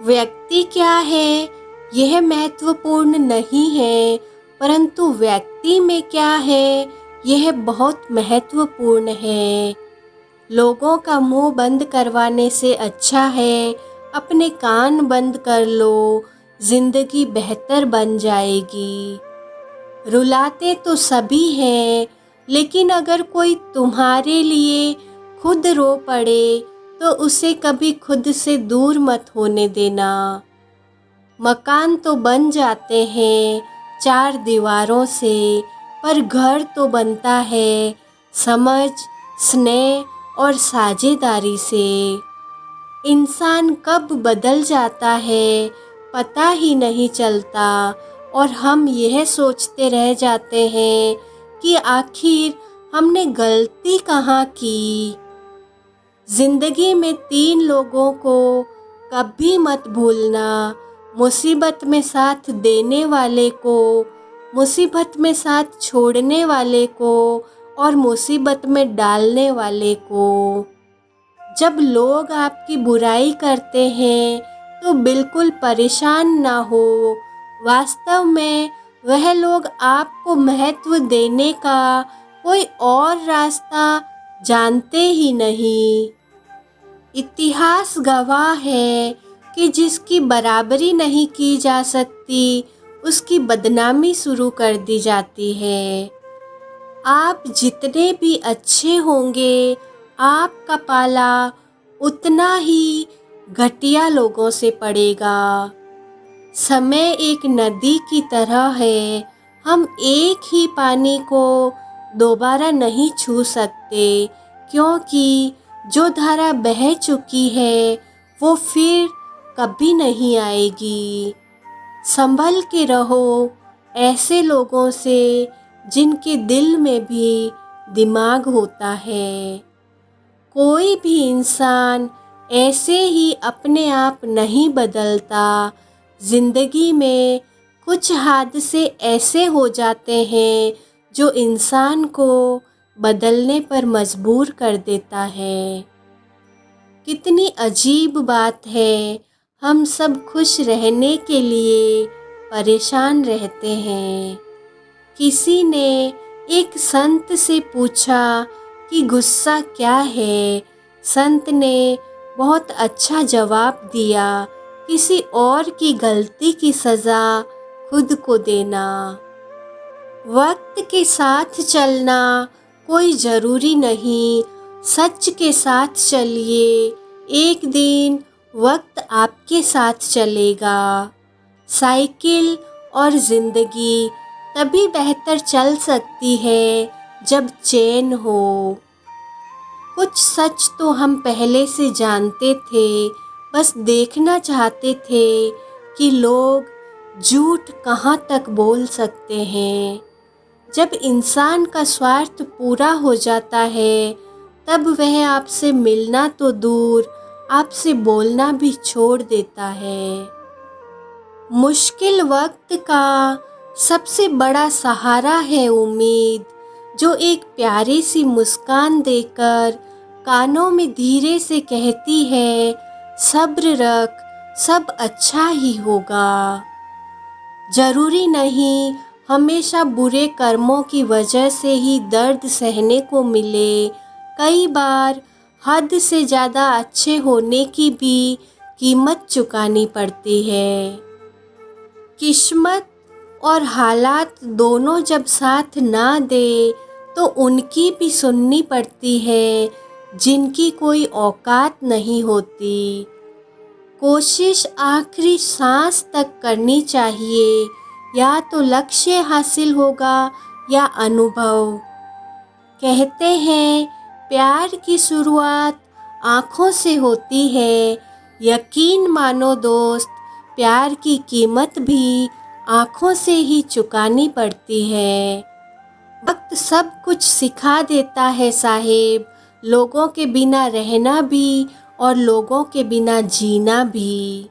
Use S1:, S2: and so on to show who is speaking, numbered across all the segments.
S1: व्यक्ति क्या है यह महत्वपूर्ण नहीं है, परंतु व्यक्ति में क्या है यह बहुत महत्वपूर्ण है। लोगों का मुंह बंद करवाने से अच्छा है अपने कान बंद कर लो, जिंदगी बेहतर बन जाएगी। रुलाते तो सभी हैं, लेकिन अगर कोई तुम्हारे लिए खुद रो पड़े तो उसे कभी खुद से दूर मत होने देना। मकान तो बन जाते हैं चार दीवारों से, पर घर तो बनता है समझ, स्नेह और साझेदारी से। इंसान कब बदल जाता है पता ही नहीं चलता, और हम यह सोचते रह जाते हैं कि आखिर हमने गलती कहाँ की। जिंदगी में तीन लोगों को कभी मत भूलना, मुसीबत में साथ देने वाले को, मुसीबत में साथ छोड़ने वाले को और मुसीबत में डालने वाले को। जब लोग आपकी बुराई करते हैं तो बिल्कुल परेशान ना हो, वास्तव में वह लोग आपको महत्व देने का कोई और रास्ता जानते ही नहीं। इतिहास गवाह है कि जिसकी बराबरी नहीं की जा सकती उसकी बदनामी शुरू कर दी जाती है। आप जितने भी अच्छे होंगे, आपका पाला उतना ही घटिया लोगों से पड़ेगा। समय एक नदी की तरह है, हम एक ही पानी को दोबारा नहीं छू सकते, क्योंकि जो धारा बह चुकी है वो फिर कभी नहीं आएगी। संभल के रहो ऐसे लोगों से जिनके दिल में भी दिमाग होता है। कोई भी इंसान ऐसे ही अपने आप नहीं बदलता। जिंदगी में कुछ हादसे ऐसे हो जाते हैं जो इंसान को बदलने पर मजबूर कर देता है। कितनी अजीब बात है, हम सब खुश रहने के लिए परेशान रहते हैं। किसी ने एक संत से पूछा कि गुस्सा क्या है। संत ने बहुत अच्छा जवाब दिया, किसी और की गलती की सज़ा खुद को देना। वक्त के साथ चलना कोई ज़रूरी नहीं, सच के साथ चलिए, एक दिन वक्त आपके साथ चलेगा। साइकिल और ज़िंदगी तभी बेहतर चल सकती है जब चैन हो। कुछ सच तो हम पहले से जानते थे, बस देखना चाहते थे कि लोग झूठ कहाँ तक बोल सकते हैं। जब इंसान का स्वार्थ पूरा हो जाता है तब वह आपसे मिलना तो दूर, आपसे बोलना भी छोड़ देता है। मुश्किल वक्त का सबसे बड़ा सहारा है उम्मीद, जो एक प्यारी सी मुस्कान देकर कानों में धीरे से कहती है, सब्र रख, सब अच्छा ही होगा। जरूरी नहीं हमेशा बुरे कर्मों की वजह से ही दर्द सहने को मिले। कई बार हद से ज़्यादा अच्छे होने की भी कीमत चुकानी पड़ती है। किस्मत और हालात दोनों जब साथ ना दे तो उनकी भी सुननी पड़ती है जिनकी कोई औकात नहीं होती। कोशिश आखिरी सांस तक करनी चाहिए, या तो लक्ष्य हासिल होगा या अनुभव। कहते हैं प्यार की शुरुआत आँखों से होती है, यकीन मानो दोस्त, प्यार की कीमत भी आँखों से ही चुकानी पड़ती है। वक्त सब कुछ सिखा देता है साहेब, लोगों के बिना रहना भी और लोगों के बिना जीना भी।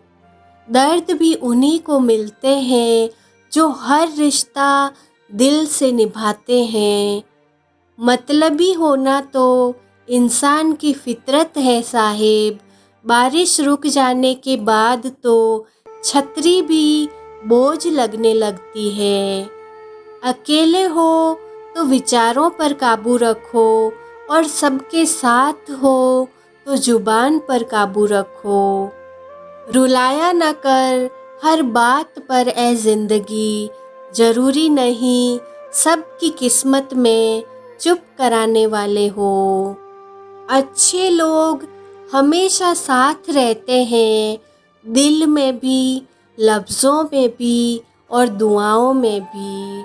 S1: दर्द भी उन्हीं को मिलते हैं जो हर रिश्ता दिल से निभाते हैं। मतलबी होना तो इंसान की फितरत है साहेब, बारिश रुक जाने के बाद तो छतरी भी बोझ लगने लगती है। अकेले हो तो विचारों पर काबू रखो और सबके साथ हो तो जुबान पर काबू रखो। रुलाया न कर हर बात पर ए जिंदगी, जरूरी नहीं सबकी किस्मत में चुप कराने वाले हो। अच्छे लोग हमेशा साथ रहते हैं, दिल में भी, लफ्ज़ों में भी और दुआओं में भी।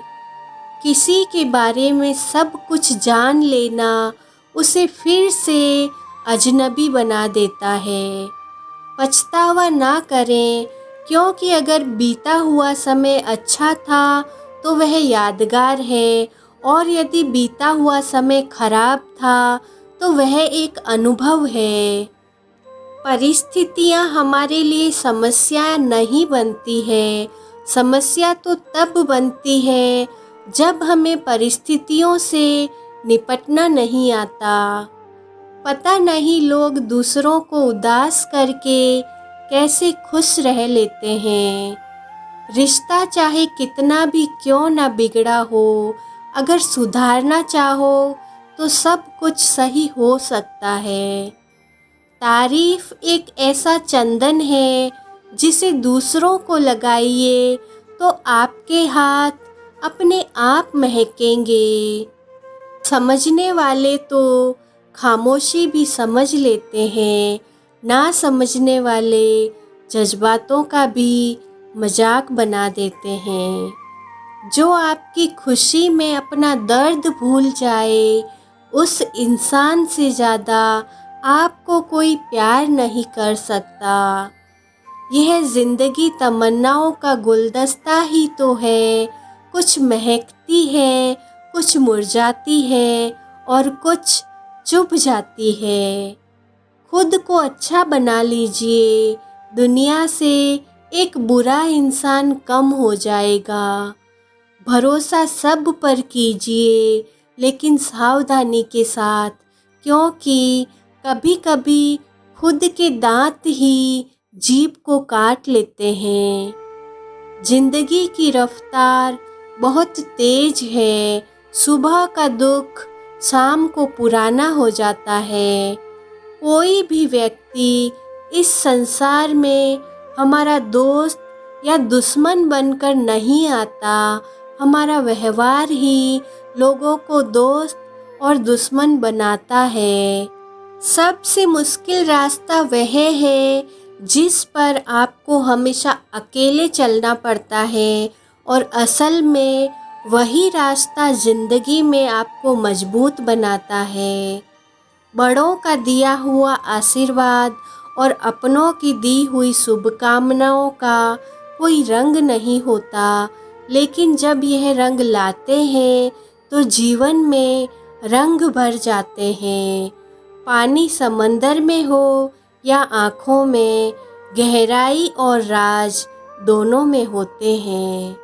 S1: किसी के बारे में सब कुछ जान लेना उसे फिर से अजनबी बना देता है। पछतावा ना करें, क्योंकि अगर बीता हुआ समय अच्छा था तो वह यादगार है, और यदि बीता हुआ समय खराब था तो वह एक अनुभव है। परिस्थितियाँ हमारे लिए समस्या नहीं बनती है, समस्या तो तब बनती है जब हमें परिस्थितियों से निपटना नहीं आता। पता नहीं लोग दूसरों को उदास करके कैसे खुश रह लेते हैं। रिश्ता चाहे कितना भी क्यों ना बिगड़ा हो, अगर सुधारना चाहो तो सब कुछ सही हो सकता है। तारीफ एक ऐसा चंदन है जिसे दूसरों को लगाइए तो आपके हाथ अपने आप महकेंगे। समझने वाले तो खामोशी भी समझ लेते हैं, ना समझने वाले जज्बातों का भी मजाक बना देते हैं। जो आपकी खुशी में अपना दर्द भूल जाए, उस इंसान से ज़्यादा आपको कोई प्यार नहीं कर सकता। यह ज़िंदगी तमन्नाओं का गुलदस्ता ही तो है, कुछ महकती है, कुछ मुरझाती है और कुछ चुभ जाती है। खुद को अच्छा बना लीजिए, दुनिया से एक बुरा इंसान कम हो जाएगा। भरोसा सब पर कीजिए, लेकिन सावधानी के साथ, क्योंकि कभी कभी खुद के दांत ही जीभ को काट लेते हैं। जिंदगी की रफ्तार बहुत तेज है, सुबह का दुख शाम को पुराना हो जाता है। कोई भी व्यक्ति इस संसार में हमारा दोस्त या दुश्मन बनकर नहीं आता, हमारा व्यवहार ही लोगों को दोस्त और दुश्मन बनाता है। सबसे मुश्किल रास्ता वह है जिस पर आपको हमेशा अकेले चलना पड़ता है, और असल में वही रास्ता ज़िंदगी में आपको मजबूत बनाता है। बड़ों का दिया हुआ आशीर्वाद और अपनों की दी हुई शुभकामनाओं का कोई रंग नहीं होता, लेकिन जब यह रंग लाते हैं तो जीवन में रंग भर जाते हैं। पानी समंदर में हो या आँखों में, गहराई और राज दोनों में होते हैं।